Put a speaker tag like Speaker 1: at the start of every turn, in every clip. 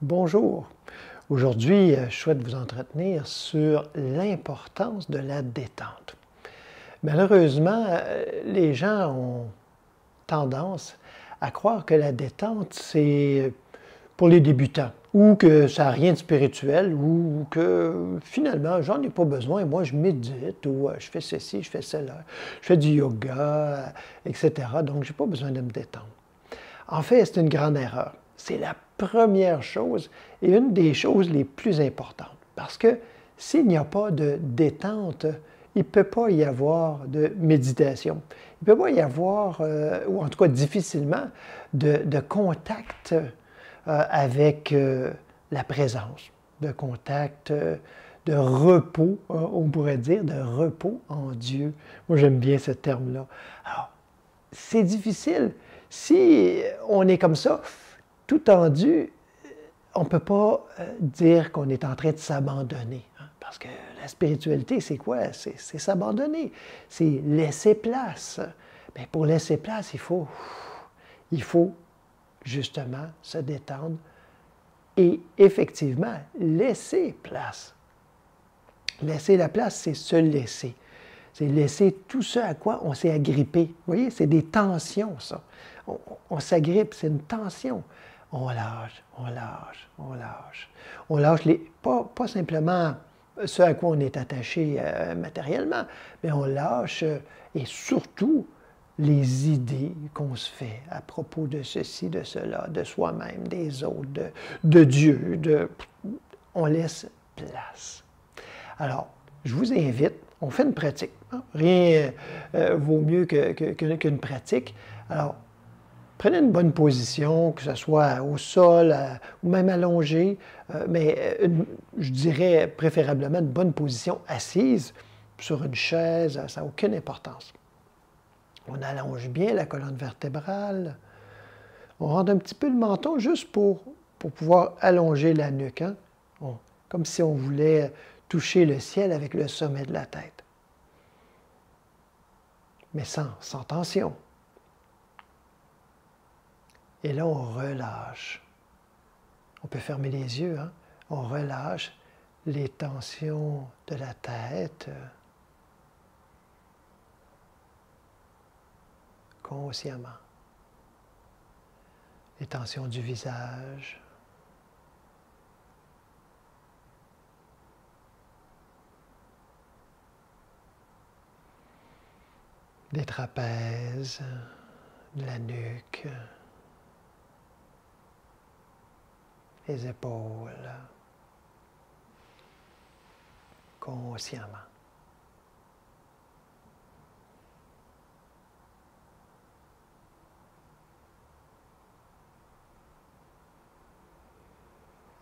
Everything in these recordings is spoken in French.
Speaker 1: Bonjour. Aujourd'hui, je souhaite vous entretenir sur l'importance de la détente. Malheureusement, les gens ont tendance à croire que la détente, c'est pour les débutants, ou que ça n'a rien de spirituel, ou que finalement, j'en ai pas besoin, moi je médite, ou je fais ceci, je fais cela, je fais du yoga, etc. Donc, je n'ai pas besoin de me détendre. En fait, c'est une grande erreur. C'est la première chose et une des choses les plus importantes. Parce que s'il n'y a pas de détente, il ne peut pas y avoir de méditation. Il ne peut pas y avoir, ou en tout cas difficilement, de contact avec la présence, de contact, de repos, on pourrait dire, de repos en Dieu. Moi, j'aime bien ce terme-là. Alors, c'est difficile. Si on est comme ça, tout tendu, on ne peut pas dire qu'on est en train de s'abandonner. Hein, parce que la spiritualité, c'est quoi? C'est s'abandonner. C'est laisser place. Mais pour laisser place, il faut justement se détendre et effectivement laisser place. Laisser la place, c'est se laisser. C'est laisser tout ce à quoi on s'est agrippé. Vous voyez, c'est des tensions, ça. On s'agrippe, c'est une tension. On lâche, on lâche, on lâche. On lâche pas simplement ce à quoi on est attaché matériellement, mais on lâche et surtout les idées qu'on se fait à propos de ceci, de cela, de soi-même, des autres, de Dieu. On laisse place. Alors, je vous invite, on fait une pratique. Hein? Rien vaut mieux qu'une pratique. Alors, prenez une bonne position, que ce soit au sol ou même allongé, mais je dirais préférablement une bonne position assise sur une chaise, ça n'a aucune importance. On allonge bien la colonne vertébrale. On rentre un petit peu le menton juste pour pouvoir allonger la nuque, hein? Comme si on voulait toucher le ciel avec le sommet de la tête. Mais sans tension. Et là, on relâche. On peut fermer les yeux, hein? On relâche les tensions de la tête consciemment. Les tensions du visage. Des trapèzes, de la nuque, les épaules, consciemment.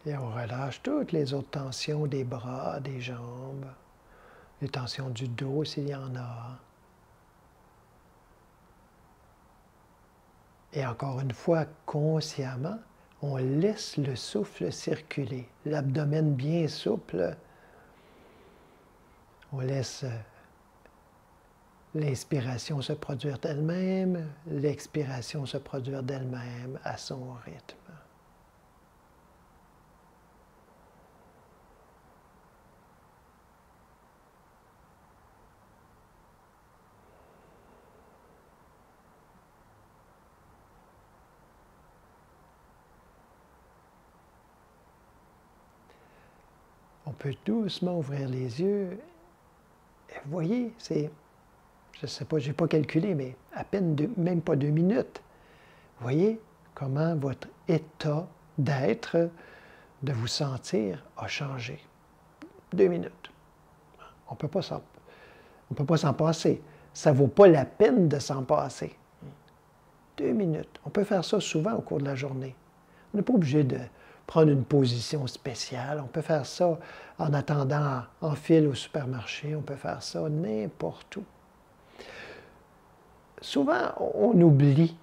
Speaker 1: Et on relâche toutes les autres tensions des bras, des jambes, les tensions du dos s'il y en a. Et encore une fois, consciemment, on laisse le souffle circuler, l'abdomen bien souple. On laisse l'inspiration se produire d'elle-même, l'expiration se produire d'elle-même à son rythme. On peut doucement ouvrir les yeux. Et vous voyez, c'est, je ne sais pas, je n'ai pas calculé, mais à peine même pas 2 minutes. Vous voyez comment votre état d'être, de vous sentir, a changé. 2 minutes. On ne peut pas s'en passer. Ça ne vaut pas la peine de s'en passer. 2 minutes. On peut faire ça souvent au cours de la journée. On n'est pas obligé de prendre une position spéciale. On peut faire ça en attendant en file au supermarché. On peut faire ça n'importe où. Souvent, on oublie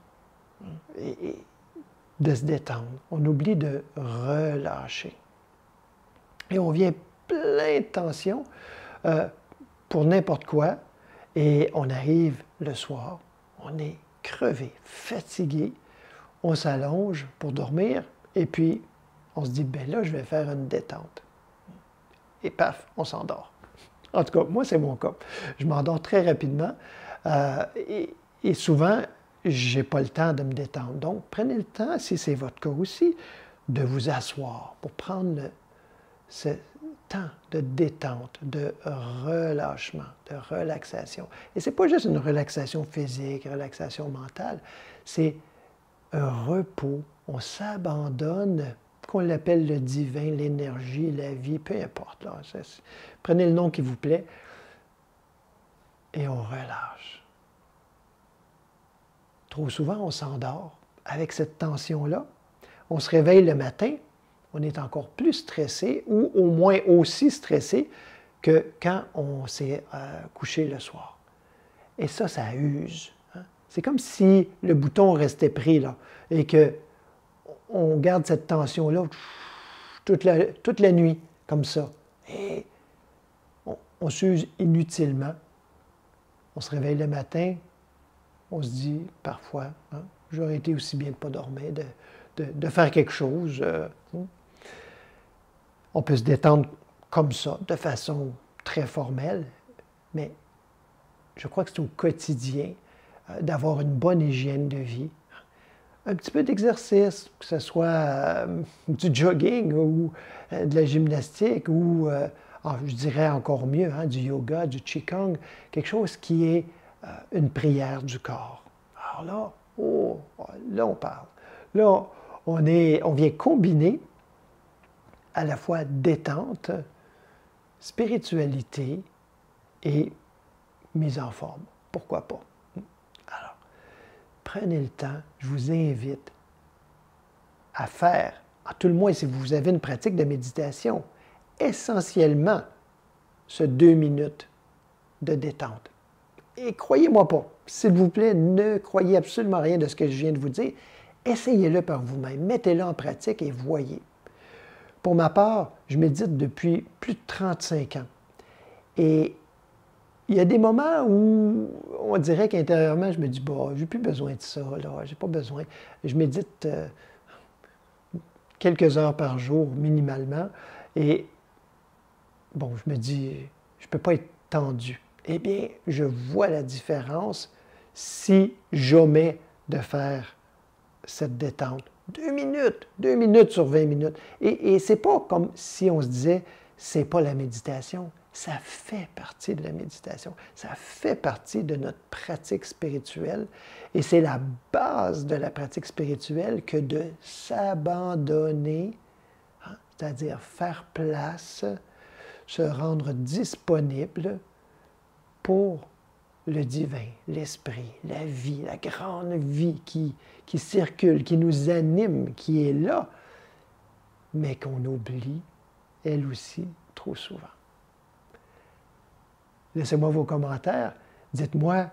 Speaker 1: de se détendre. On oublie de relâcher. Et on vient plein de tension pour n'importe quoi. Et on arrive le soir, on est crevé, fatigué. On s'allonge pour dormir et puis on se dit, ben là, je vais faire une détente. Et paf, on s'endort. En tout cas, moi, c'est mon cas. Je m'endors très rapidement et souvent, je n'ai pas le temps de me détendre. Donc, prenez le temps, si c'est votre cas aussi, de vous asseoir pour prendre ce temps de détente, de relâchement, de relaxation. Et ce n'est pas juste une relaxation physique, relaxation mentale, c'est un repos. On s'abandonne, qu'on l'appelle le divin, l'énergie, la vie, peu importe. Là. Prenez le nom qui vous plaît et on relâche. Trop souvent, on s'endort avec cette tension-là. On se réveille le matin, on est encore plus stressé ou au moins aussi stressé que quand on s'est couché le soir. Et ça use. Hein? C'est comme si le bouton restait pris là et qu'on garde cette tension-là toute la nuit, comme ça. Et on s'use inutilement. On se réveille le matin, on se dit parfois, hein, j'aurais été aussi bien de ne pas dormir, de faire quelque chose. On peut se détendre comme ça, de façon très formelle, mais je crois que c'est au quotidien d'avoir une bonne hygiène de vie. Un petit peu d'exercice, que ce soit du jogging ou de la gymnastique ou, je dirais encore mieux, hein, du yoga, du qigong, quelque chose qui est une prière du corps. Alors là, on parle. Là, on vient combiner à la fois détente, spiritualité et mise en forme. Pourquoi pas? Alors, prenez le temps, je vous invite à faire, à tout le moins si vous avez une pratique de méditation, essentiellement ce 2 minutes de détente. Et croyez-moi pas, s'il vous plaît, ne croyez absolument rien de ce que je viens de vous dire. Essayez-le par vous-même, mettez-le en pratique et voyez. Pour ma part, je médite depuis plus de 35 ans. Et il y a des moments où on dirait qu'intérieurement, je me dis, bah, j'ai plus besoin de ça, là, j'ai pas besoin. Je médite quelques heures par jour, minimalement. Et bon, je me dis, je ne peux pas être tendu. Eh bien, je vois la différence si j'omets de faire cette détente. 2 minutes sur 20 minutes. Et ce n'est pas comme si on se disait, c'est pas la méditation. Ça fait partie de la méditation. Ça fait partie de notre pratique spirituelle. Et c'est la base de la pratique spirituelle que de s'abandonner, hein, c'est-à-dire faire place, se rendre disponible pour le divin, l'esprit, la vie, la grande vie qui circule, qui nous anime, qui est là, mais qu'on oublie, elle aussi, trop souvent. Laissez-moi vos commentaires. Dites-moi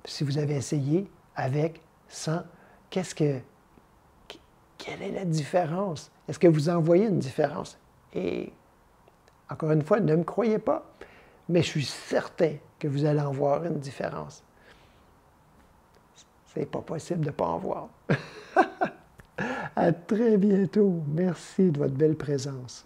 Speaker 1: si vous avez essayé, avec, sans, quelle est la différence? Est-ce que vous en voyez une différence? Et encore une fois, ne me croyez pas, mais je suis certain que vous allez en voir une différence. C'est pas possible de ne pas en voir. À très bientôt. Merci de votre belle présence.